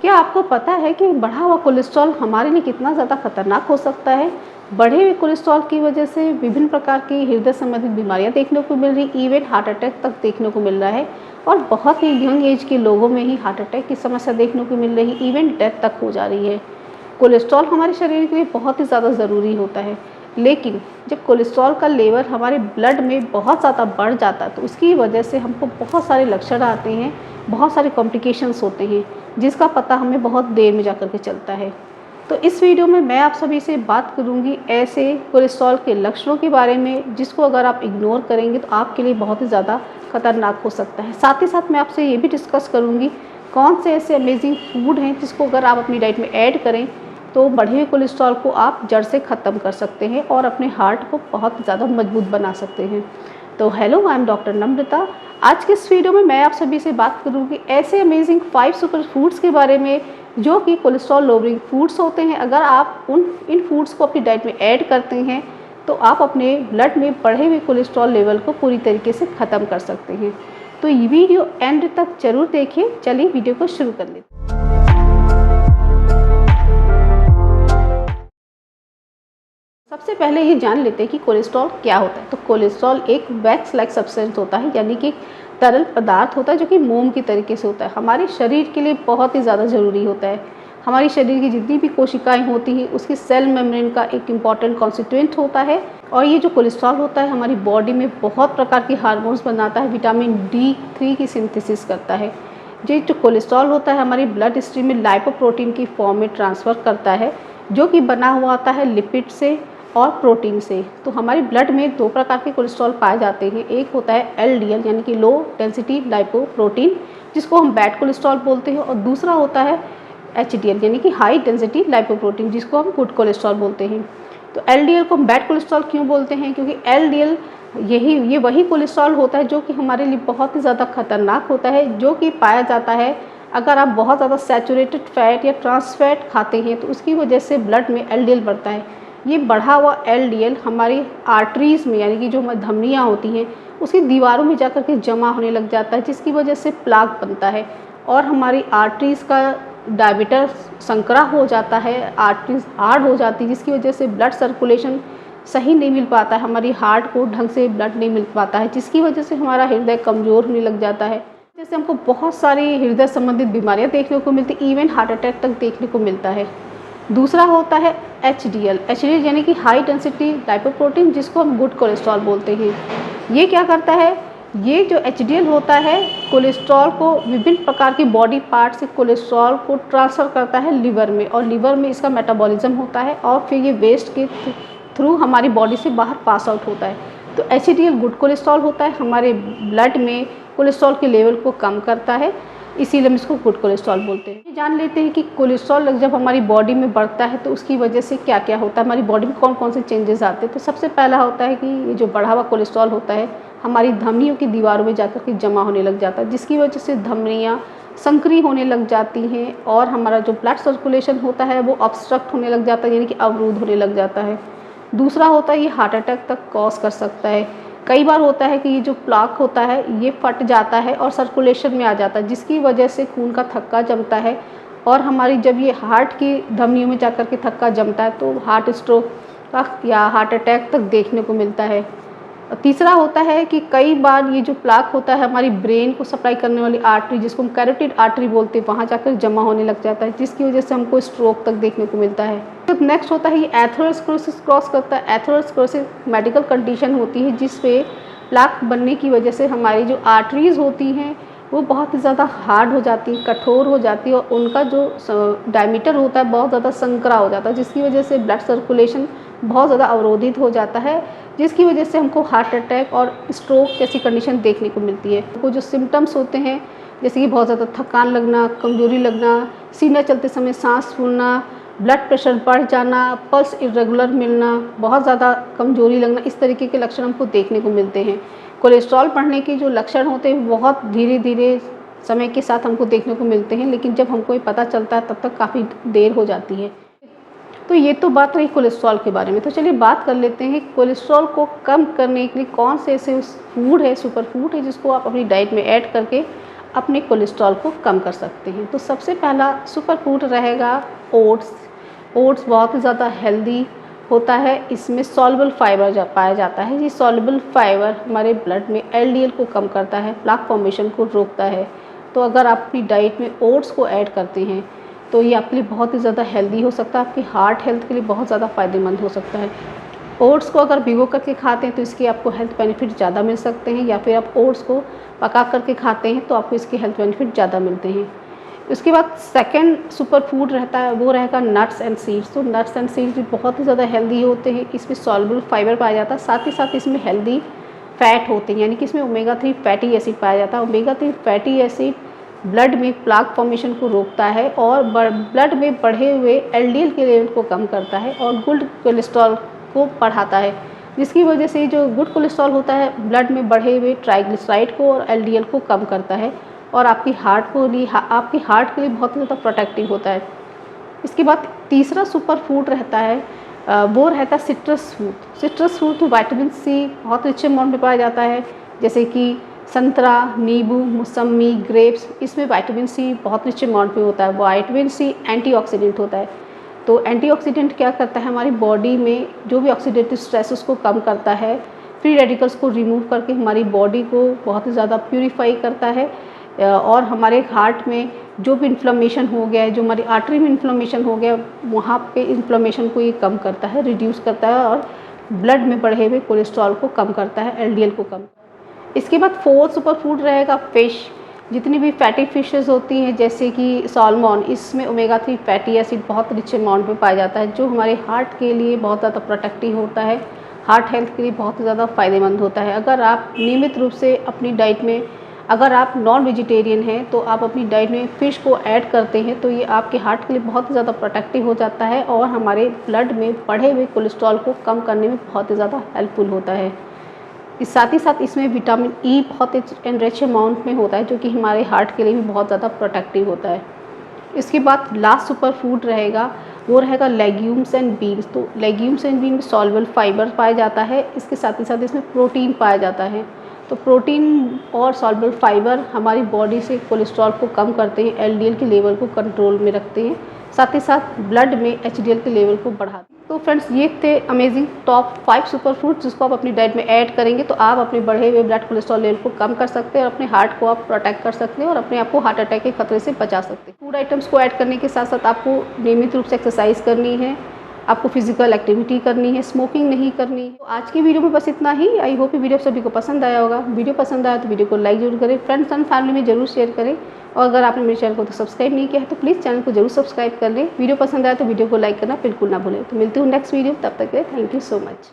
क्या आपको पता है कि बढ़ा हुआ कोलेस्ट्रॉल हमारे लिए कितना ज़्यादा खतरनाक हो सकता है? बढ़े हुए कोलेस्ट्रॉल की वजह से विभिन्न प्रकार की हृदय संबंधित बीमारियां देखने को मिल रही, इवन हार्ट अटैक तक देखने को मिल रहा है। और बहुत ही यंग एज के लोगों में ही हार्ट अटैक की समस्या देखने को मिल रही, इवन डेथ तक हो जा रही है। कोलेस्ट्रॉल हमारे शरीर के लिए बहुत ही ज़्यादा ज़रूरी होता है, लेकिन जब कोलेस्ट्रॉल का लेवल हमारे ब्लड में बहुत ज़्यादा बढ़ जाता है तो उसकी वजह से हमको बहुत सारे लक्षण आते हैं, बहुत सारे कॉम्प्लिकेशंस होते हैं, जिसका पता हमें बहुत देर में जा कर के चलता है। तो इस वीडियो में मैं आप सभी से बात करूंगी ऐसे कोलेस्ट्रॉल के लक्षणों के बारे में, जिसको अगर आप इग्नोर करेंगे तो आपके लिए बहुत ही ज़्यादा खतरनाक हो सकता है। साथ ही साथ मैं आपसे ये भी डिस्कस करूंगी कौन से ऐसे अमेजिंग फूड हैं जिसको अगर आप अपनी डाइट में ऐड करें तो बढ़े हुए कोलेस्ट्रॉल को आप जड़ से ख़त्म कर सकते हैं और अपने हार्ट को बहुत ज़्यादा मजबूत बना सकते हैं। तो हेलो, आई एम डॉक्टर नम्रता। आज के इस वीडियो में मैं आप सभी से बात करूंगी ऐसे अमेजिंग 5 सुपर फूड्स के बारे में जो कि कोलेस्ट्रॉल लोअरिंग फूड्स होते हैं। अगर आप इन फूड्स को अपनी डाइट में ऐड करते हैं तो आप अपने ब्लड में बढ़े हुए कोलेस्ट्रॉल लेवल को पूरी तरीके से ख़त्म कर सकते हैं। तो ये वीडियो एंड तक जरूर देखिए। चलिए वीडियो को शुरू कर लेते हैं। सबसे पहले ये जान लेते हैं कि कोलेस्ट्रॉल क्या होता है। तो कोलेस्ट्रॉल एक वैक्स लाइक सब्सटेंस होता है, यानी कि तरल पदार्थ होता है जो कि मोम की तरीके से होता है। हमारे शरीर के लिए बहुत ही ज़्यादा ज़रूरी होता है। हमारी शरीर की जितनी भी कोशिकाएं होती हैं उसकी सेल मेम्ब्रेन का एक इम्पॉर्टेंट कॉन्स्टिट्यूएंट होता है। और ये जो कोलेस्ट्रॉल होता है हमारी बॉडी में बहुत प्रकार के हार्मोन्स बनाता है, विटामिन D3 की सिंथेसिस करता है। ये जो कोलेस्ट्रॉल होता है हमारी ब्लड स्ट्रीम में लाइपोप्रोटीन की फॉर्म में ट्रांसफ़र करता है, जो कि बना हुआ आता है लिपिड से और प्रोटीन से। तो हमारे ब्लड में 2 प्रकार के कोलेस्ट्रॉल पाए जाते हैं। एक होता है LDL यानी कि लो डेंसिटी लाइपोप्रोटीन, जिसको हम बैड कोलेस्ट्रॉल बोलते हैं, और दूसरा होता है HDL यानी कि हाई डेंसिटी लाइपोप्रोटीन, जिसको हम गुड कोलेस्ट्रॉल बोलते हैं। तो LDL को हम बैड कोलेस्ट्रॉल क्यों बोलते हैं? क्योंकि LDL ये वही कोलेस्ट्रॉल होता है जो कि हमारे लिए बहुत ही ज़्यादा खतरनाक होता है, जो कि पाया जाता है अगर आप बहुत ज़्यादा सैचुरेटेड फैट या ट्रांस फैट खाते हैं तो उसकी वजह से ब्लड में LDL बढ़ता है। ये बढ़ा हुआ LDL हमारी आर्टरीज़ में, यानी कि जो हमारी धमनियाँ होती हैं उसकी दीवारों में जाकर के जमा होने लग जाता है, जिसकी वजह से प्लाक बनता है और हमारी आर्टरीज़ का डायमीटर संकरा हो जाता है, आर्टरीज हार्ड हो जाती है, जिसकी वजह से ब्लड सर्कुलेशन सही नहीं मिल पाता है, हमारी हार्ट को ढंग से ब्लड नहीं मिल पाता है, जिसकी वजह से हमारा हृदय कमज़ोर होने लग जाता है। जैसे हमको बहुत सारी हृदय संबंधित बीमारियाँ देखने को मिलती, इवन हार्ट अटैक तक देखने को मिलता है। दूसरा होता है HDL यानी कि हाई डेंसिटी लाइपोप्रोटीन, जिसको हम गुड कोलेस्ट्रॉल बोलते हैं। ये क्या करता है? ये जो HDL होता है कोलेस्ट्रॉल को विभिन्न प्रकार के बॉडी पार्ट से कोलेस्ट्रॉल को ट्रांसफ़र करता है लिवर में, और लिवर में इसका मेटाबॉलिज्म होता है और फिर ये वेस्ट के थ्रू हमारी बॉडी से बाहर पास आउट होता है। तो HDL गुड कोलेस्ट्रॉल होता है, हमारे ब्लड में कोलेस्ट्रॉल के लेवल को कम करता है, इसीलिए हम इसको गुड कोलेस्ट्रॉल बोलते हैं। जान लेते हैं कि कोलेस्ट्रॉल जब हमारी बॉडी में बढ़ता है तो उसकी वजह से क्या क्या होता है, हमारी बॉडी में कौन कौन से चेंजेस आते हैं। तो सबसे पहला होता है कि ये जो बढ़ा हुआ कोलेस्ट्रॉल होता है हमारी धमनियों की दीवारों में जाकर के जमा होने लग जाता है, जिसकी वजह से धमनियाँ संकरी होने लग जाती हैं और हमारा जो ब्लड सर्कुलेशन होता है वो ऑब्स्ट्रक्ट होने लग जाता है, यानी कि अवरुद्ध होने लग जाता है। दूसरा होता है ये हार्ट अटैक तक कॉज कर सकता है। कई बार होता है कि ये जो प्लाक होता है ये फट जाता है और सर्कुलेशन में आ जाता है, जिसकी वजह से खून का थक्का जमता है, और हमारी जब ये हार्ट की धमनियों में जाकर के थक्का जमता है तो हार्ट स्ट्रोक या हार्ट अटैक तक देखने को मिलता है। तीसरा होता है कि कई बार ये जो प्लाक होता है हमारी ब्रेन को सप्लाई करने वाली आर्टरी, जिसको हम कैरोटिड आर्टरी बोलते हैं, वहाँ जाकर जमा होने लग जाता है, जिसकी वजह से हमको स्ट्रोक तक देखने को मिलता है। तो नेक्स्ट होता है ये एथेरोस्क्लेरोसिस क्रॉस करता है। एथेरोस्क्लेरोसिस मेडिकल कंडीशन होती है जिसपे प्लाक बनने की वजह से हमारी जो आर्टरीज़ होती हैं वो बहुत ही ज़्यादा हार्ड हो जाती है, कठोर हो जाती है, और उनका जो डायमीटर होता है बहुत ज़्यादा संकरा हो जाता है, जिसकी वजह से ब्लड सर्कुलेशन बहुत ज़्यादा अवरोधित हो जाता है, जिसकी वजह से हमको हार्ट अटैक और स्ट्रोक जैसी कंडीशन देखने को मिलती है। वो जो सिम्टम्स होते हैं जैसे कि बहुत ज़्यादा थकान लगना, कमजोरी लगना, सीना चलते समय सांस फूलना, ब्लड प्रेशर बढ़ जाना, पल्स इरेगुलर मिलना, बहुत ज़्यादा कमजोरी लगना, इस तरीके के लक्षण हमको देखने को मिलते हैं। कोलेस्ट्रॉल बढ़ने के जो लक्षण होते हैं बहुत धीरे धीरे समय के साथ हमको देखने को मिलते हैं, लेकिन जब हमको ये पता चलता है तब तक काफ़ी देर हो जाती है। तो ये तो बात रही कोलेस्ट्रॉल के बारे में। तो चलिए बात कर लेते हैं कोलेस्ट्रॉल को कम करने के लिए कौन से ऐसे फूड है, सुपर फूड है, जिसको आप अपनी डाइट में ऐड करके अपने कोलेस्ट्रॉल को कम कर सकते हैं। तो सबसे पहला सुपर फूड रहेगा ओट्स। ओट्स बहुत ही ज़्यादा हेल्दी होता है, इसमें सॉल्युबल फाइबर पाया जाता है। ये सॉल्युबल फाइबर हमारे ब्लड में एलडीएल को कम करता है, प्लाक फॉर्मेशन को रोकता है। तो अगर आप अपनी डाइट में ओट्स को ऐड करते हैं तो ये आपके लिए बहुत ही ज़्यादा हेल्दी हो सकता है, आपकी हार्ट हेल्थ के लिए बहुत ज़्यादा फ़ायदेमंद हो सकता है। ओट्स को अगर भिगो करके खाते हैं तो इसके आपको हेल्थ बेनिफिट ज़्यादा मिल सकते हैं, या फिर आप ओट्स को पका करके खाते हैं तो आपको इसके हेल्थ बेनिफिट ज़्यादा मिलते हैं। उसके बाद सेकंड सुपर फूड रहता है, वो रहेगा नट्स एंड सीड्स। तो नट्स एंड सीड्स भी बहुत ही ज़्यादा हेल्दी होते हैं, इसमें सॉल्युबल फाइबर पाया जाता है, साथ ही साथ इसमें हेल्दी फैट होते हैं, यानी कि इसमें ओमेगा 3 फैटी एसिड पाया जाता है। ओमेगा 3 फैटी एसिड ब्लड में प्लाक फॉर्मेशन को रोकता है और ब्लड में बढ़े हुए एलडीएल के लेवल को कम करता है और गुड कोलेस्ट्रॉल को बढ़ाता है, जिसकी वजह से जो गुड कोलेस्ट्रॉल होता है ब्लड में बढ़े हुए ट्राइग्लिसराइड को और एलडीएल को कम करता है और आपकी हार्ट के लिए बहुत ज़्यादा प्रोटेक्टिव होता है। इसके बाद तीसरा सुपर फूड रहता है, वो रहता है सिट्रस फ्रूट। सिट्रस फ्रूट में विटामिन सी बहुत अच्छे अमाउंट में पाया जाता है, जैसे कि संतरा, नींबू, मौसम्मी, ग्रेप्स, इसमें विटामिन सी बहुत अच्छे अमाउंट में होता है। विटामिन सी एंटीऑक्सीडेंट होता है। तो एंटीऑक्सीडेंट क्या करता है, हमारी बॉडी में जो भी ऑक्सीडेटिव स्ट्रेस उसको कम करता है, फ्री रेडिकल्स को रिमूव करके हमारी बॉडी को बहुत ही ज़्यादा प्यूरीफाई करता है और हमारे हार्ट में जो भी इन्फ्लेमेशन हो गया है, जो हमारी आर्टरी में इन्फ्लेमेशन हो गया, वहाँ पे इन्फ्लेमेशन को ये कम करता है, रिड्यूस करता है और ब्लड में बढ़े हुए कोलेस्ट्रॉल को कम करता है, एलडीएल को कम। इसके बाद फोर्थ सुपर फूड रहेगा फिश। जितनी भी फैटी फिशेस होती हैं जैसे कि सॉल्मन, इसमें ओमेगा 3 फैटी एसिड बहुत रिच अमाउंट में पाया जाता है, जो हमारे हार्ट के लिए बहुत ज़्यादा प्रोटेक्टिव होता है, हार्ट हेल्थ के लिए बहुत ज़्यादा फ़ायदेमंद होता है। अगर आप नियमित रूप से अपनी डाइट में, अगर आप नॉन वेजिटेरियन हैं तो आप अपनी डाइट में फ़िश को ऐड करते हैं तो ये आपके हार्ट के लिए बहुत ही ज़्यादा प्रोटेक्टिव हो जाता है और हमारे ब्लड में बढ़े हुए कोलेस्ट्रॉल को कम करने में बहुत ही ज़्यादा हेल्पफुल होता है। इस साथ ही साथ इसमें विटामिन ई बहुत एनरिच अमाउंट में होता है, जो कि हमारे हार्ट के लिए भी बहुत ज़्यादा प्रोटेक्टिव होता है। इसके बाद लास्ट सुपर फूड रहेगा, वो रहेगा लेग्यूम्स एंड बीन्स। तो लेग्यूम्स एंड बीन में सॉल्युबल फाइबर पाया जाता है, इसके साथ ही साथ इसमें प्रोटीन पाया जाता है। तो प्रोटीन और सॉल्युबल फाइबर हमारी बॉडी से कोलेस्ट्रॉल को कम करते हैं, एलडीएल के लेवल को कंट्रोल में रखते हैं, साथ ही साथ ब्लड में एचडीएल के लेवल को बढ़ाते हैं। तो फ्रेंड्स, ये थे अमेजिंग टॉप 5 सुपर फूड्स जिसको आप अपनी डाइट में ऐड करेंगे तो आप अपने बढ़े हुए ब्लड कोलेस्ट्रॉल लेवल को कम कर सकते हैं और अपने हार्ट को आप प्रोटेक्ट कर सकते हैं और अपने आप को हार्ट अटैक के खतरे से बचा सकते हैं। फूड आइटम्स को ऐड करने के साथ साथ आपको नियमित रूप से एक्सरसाइज करनी है, आपको फिजिकल एक्टिविटी करनी है, स्मोकिंग नहीं करनी है। तो आज की वीडियो में बस इतना ही। आई होप ये वीडियो सभी को पसंद आया होगा। वीडियो पसंद आया तो वीडियो को लाइक जरूर करें, फ्रेंड्स एंड फैमिली में जरूर शेयर करें और अगर आपने मेरे चैनल को तो सब्सक्राइब नहीं किया है तो प्लीज़ चैनल को जरूर सब्सक्राइब कर लें। वीडियो पसंद आया तो वीडियो को लाइक करना बिल्कुल ना भूलें। तो मिलती हूँ नेक्स्ट वीडियो, तब तक के लिए थैंक यू सो मच।